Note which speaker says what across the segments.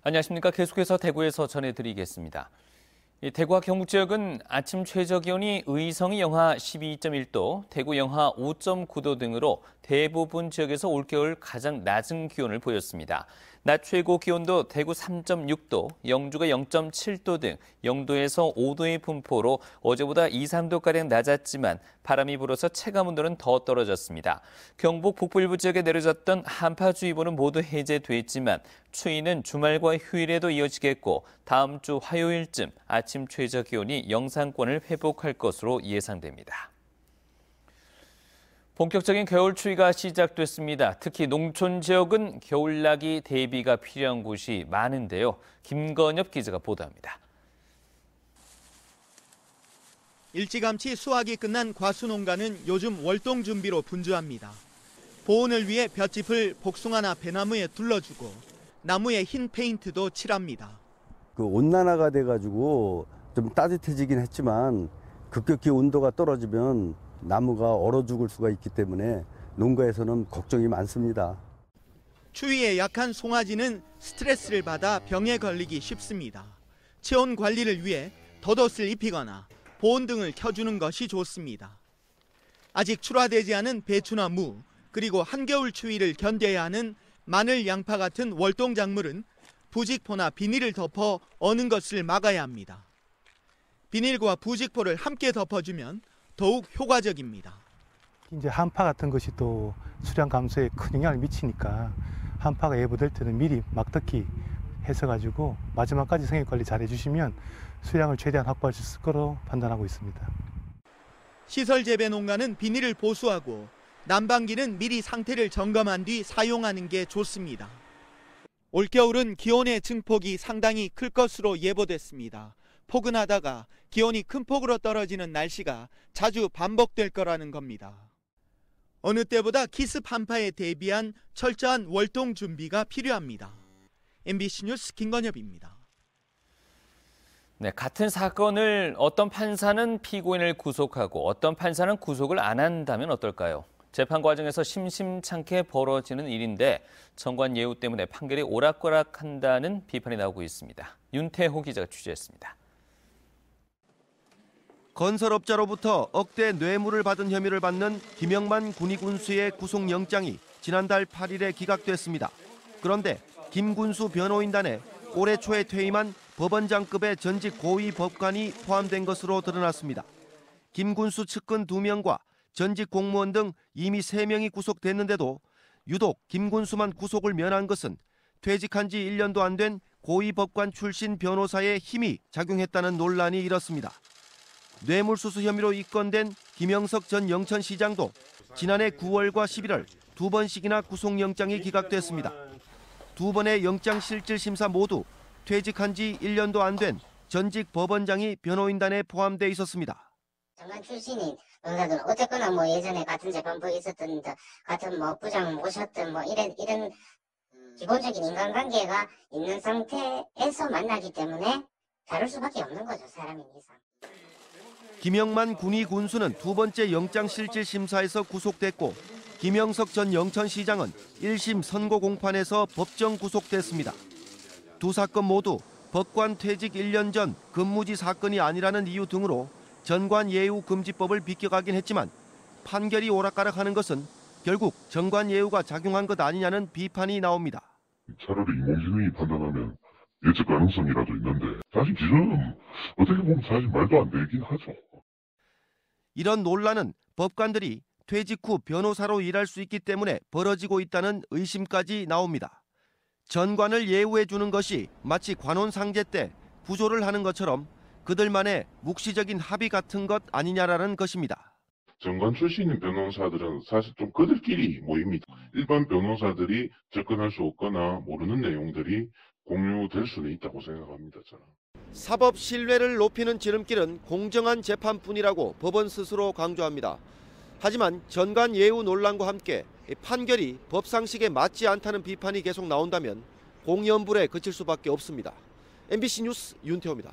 Speaker 1: 안녕하십니까. 계속해서 대구에서 전해드리겠습니다. 대구와 경북 지역은 아침 최저기온이 의성이 영하 12.1도, 대구 영하 5.9도 등으로 대부분 지역에서 올겨울 가장 낮은 기온을 보였습니다. 낮 최고 기온도 대구 3.6도, 영주가 0.7도 등 0도에서 5도의 분포로 어제보다 2, 3도가량 낮았지만 바람이 불어서 체감온도는 더 떨어졌습니다. 경북 북부 일부 지역에 내려졌던 한파주의보는 모두 해제됐지만 추위는 주말과 휴일에도 이어지겠고 다음 주 화요일쯤 아침 최저기온이 영상권을 회복할 것으로 예상됩니다. 본격적인 겨울 추위가 시작됐습니다. 특히 농촌 지역은 겨울나기 대비가 필요한 곳이 많은데요. 김건엽 기자가 보도합니다.
Speaker 2: 일찌감치 수확이 끝난 과수농가는 요즘 월동 준비로 분주합니다. 보온을 위해 볏짚을 복숭아나 배나무에 둘러주고 나무에 흰 페인트도 칠합니다.
Speaker 3: 온난화가 돼가지고 좀 따뜻해지긴 했지만 급격히 온도가 떨어지면 나무가 얼어 죽을 수가 있기 때문에 농가에서는 걱정이 많습니다.
Speaker 2: 추위에 약한 송아지는 스트레스를 받아 병에 걸리기 쉽습니다. 체온 관리를 위해 덧옷을 입히거나 보온 등을 켜주는 것이 좋습니다. 아직 출하되지 않은 배추나 무, 그리고 한겨울 추위를 견뎌야 하는 마늘, 양파 같은 월동 작물은 부직포나 비닐을 덮어 어는 것을 막아야 합니다. 비닐과 부직포를 함께 덮어주면 더욱 효과적입니다.
Speaker 4: 이제 한파 같은 것이 또 수량 감소에 큰 영향을 미치니까 한파가 예보될 때는 미리 막덕히 해서 마지막까지 생육 관리 잘 해주시면 수량을 최대한 확보할 수 있을 거로 판단하고 있습니다.
Speaker 2: 시설 재배 농가는 비닐을 보수하고 난방기는 미리 상태를 점검한 뒤 사용하는 게 좋습니다. 올겨울은 기온의 증폭이 상당히 클 것으로 예보됐습니다. 포근하다가 기온이 큰 폭으로 떨어지는 날씨가 자주 반복될 거라는 겁니다. 어느 때보다 기습 한파에 대비한 철저한 월동 준비가 필요합니다. MBC 뉴스 김건엽입니다.
Speaker 1: 네, 같은 사건을 어떤 판사는 피고인을 구속하고 어떤 판사는 구속을 안 한다면 어떨까요? 재판 과정에서 심심찮게 벌어지는 일인데 정관 예우 때문에 판결이 오락가락한다는 비판이 나오고 있습니다. 윤태호 기자가 취재했습니다.
Speaker 5: 건설업자로부터 억대 뇌물을 받은 혐의를 받는 김영만 군의군수의 구속영장이 지난달 8일에 기각됐습니다. 그런데 김 군수 변호인단에 올해 초에 퇴임한 법원장급의 전직 고위 법관이 포함된 것으로 드러났습니다. 김 군수 측근 2명과 전직 공무원 등 이미 3명이 구속됐는데도 유독 김 군수만 구속을 면한 것은 퇴직한 지 1년도 안 된 고위 법관 출신 변호사의 힘이 작용했다는 논란이 일었습니다. 뇌물수수 혐의로 입건된 김영석 전 영천시장도 지난해 9월과 11월 2번씩이나 구속영장이 기각됐습니다. 2번의 영장실질심사 모두 퇴직한 지 1년도 안 된 전직 법원장이 변호인단에 포함돼 있었습니다.
Speaker 6: 장관 출신인 변호사들은 어쨌거나 예전에 같은 재판부에 있었던 같은 부장 모셨던 이런 기본적인 인간관계가 있는 상태에서 만나기 때문에 다룰 수밖에 없는 거죠, 사람인 이상.
Speaker 5: 김영만 군의 군수는 2번째 영장실질심사에서 구속됐고 김영석 전 영천시장은 1심 선고 공판에서 법정 구속됐습니다. 두 사건 모두 법관 퇴직 1년 전 근무지 사건이 아니라는 이유 등으로 전관예우금지법을 비껴가긴 했지만 판결이 오락가락하는 것은 결국 전관예우가 작용한 것 아니냐는 비판이 나옵니다.
Speaker 7: 차라리 인공지능이 판단하면 예측 가능성이라도 있는데 사실 기준은 어떻게 보면 사실 말도 안 되긴 하죠.
Speaker 5: 이런 논란은 법관들이 퇴직 후 변호사로 일할 수 있기 때문에 벌어지고 있다는 의심까지 나옵니다. 전관을 예우해 주는 것이 마치 관혼상제 때 부조를 하는 것처럼 그들만의 묵시적인 합의 같은 것 아니냐라는 것입니다.
Speaker 7: 전관 출신인 변호사들은 사실 좀 그들끼리 모입니다. 일반 변호사들이 접근할 수 없거나 모르는 내용들이 공유될 수는 있다고 생각합니다, 저는.
Speaker 5: 사법 신뢰를 높이는 지름길은 공정한 재판뿐이라고 법원 스스로 강조합니다. 하지만 전관 예우 논란과 함께 판결이 법상식에 맞지 않다는 비판이 계속 나온다면 공연불에 그칠 수밖에 없습니다. MBC 뉴스 윤태호입니다.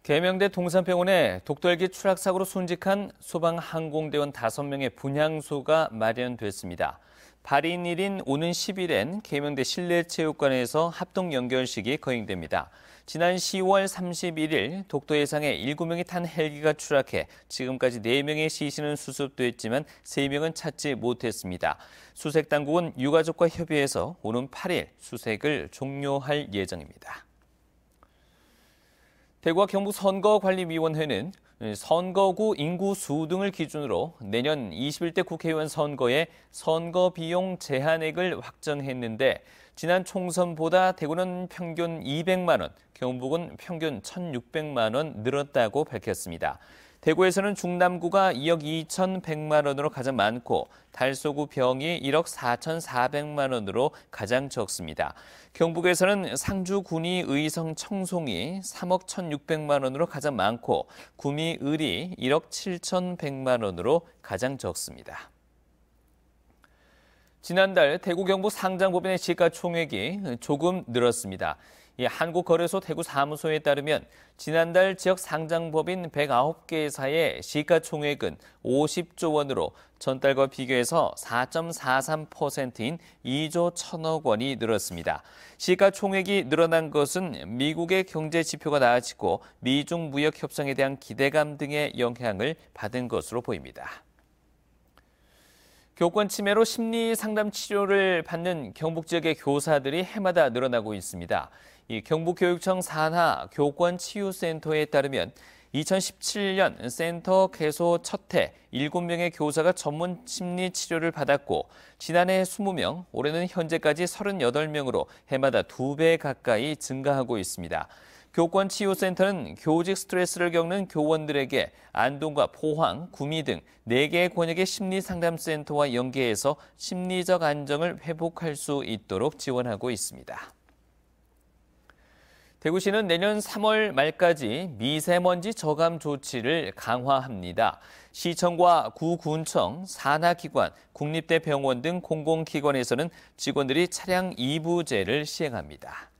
Speaker 1: 계명대 동산병원에 독도헬기 추락사고로 순직한 소방항공대원 5명의 분향소가 마련됐습니다. 발인 일인 오는 10일엔 계명대 실내체육관에서 합동 연결식이 거행됩니다. 지난 10월 31일 독도 해상에 7명이 탄 헬기가 추락해 지금까지 4명의 시신은 수습됐지만 3명은 찾지 못했습니다. 수색당국은 유가족과 협의해서 오는 8일 수색을 종료할 예정입니다. 대구와 경북 선거관리위원회는 선거구 인구수 등을 기준으로 내년 21대 국회의원 선거에 선거 비용 제한액을 확정했는데 지난 총선보다 대구는 평균 200만 원, 경북은 평균 1,600만 원 늘었다고 밝혔습니다. 대구에서는 중남구가 2억 2,100만 원으로 가장 많고 달서구 병이 1억 4,400만 원으로 가장 적습니다. 경북에서는 상주 군위 의성 청송이 3억 1,600만 원으로 가장 많고 구미 을이 1억 7,100만 원으로 가장 적습니다. 지난달 대구 경북 상장법인의 시가총액이 조금 늘었습니다. 한국거래소 대구 사무소에 따르면 지난달 지역 상장법인 109개사의 시가총액은 50조 원으로 전달과 비교해서 4.43%인 2조 1천억 원이 늘었습니다. 시가총액이 늘어난 것은 미국의 경제 지표가 나아지고 미중 무역 협상에 대한 기대감 등의 영향을 받은 것으로 보입니다. 교권 침해로 심리 상담 치료를 받는 경북 지역의 교사들이 해마다 늘어나고 있습니다. 이 경북교육청 산하 교권치유센터에 따르면 2017년 센터 개소 첫 해 7명의 교사가 전문 심리 치료를 받았고 지난해 20명, 올해는 현재까지 38명으로 해마다 2배 가까이 증가하고 있습니다. 교권치유센터는 교직 스트레스를 겪는 교원들에게 안동과 포항, 구미 등 4개의 권역의 심리상담센터와 연계해서 심리적 안정을 회복할 수 있도록 지원하고 있습니다. 대구시는 내년 3월 말까지 미세먼지 저감 조치를 강화합니다. 시청과 구군청, 산하기관, 국립대병원 등 공공기관에서는 직원들이 차량 이부제를 시행합니다.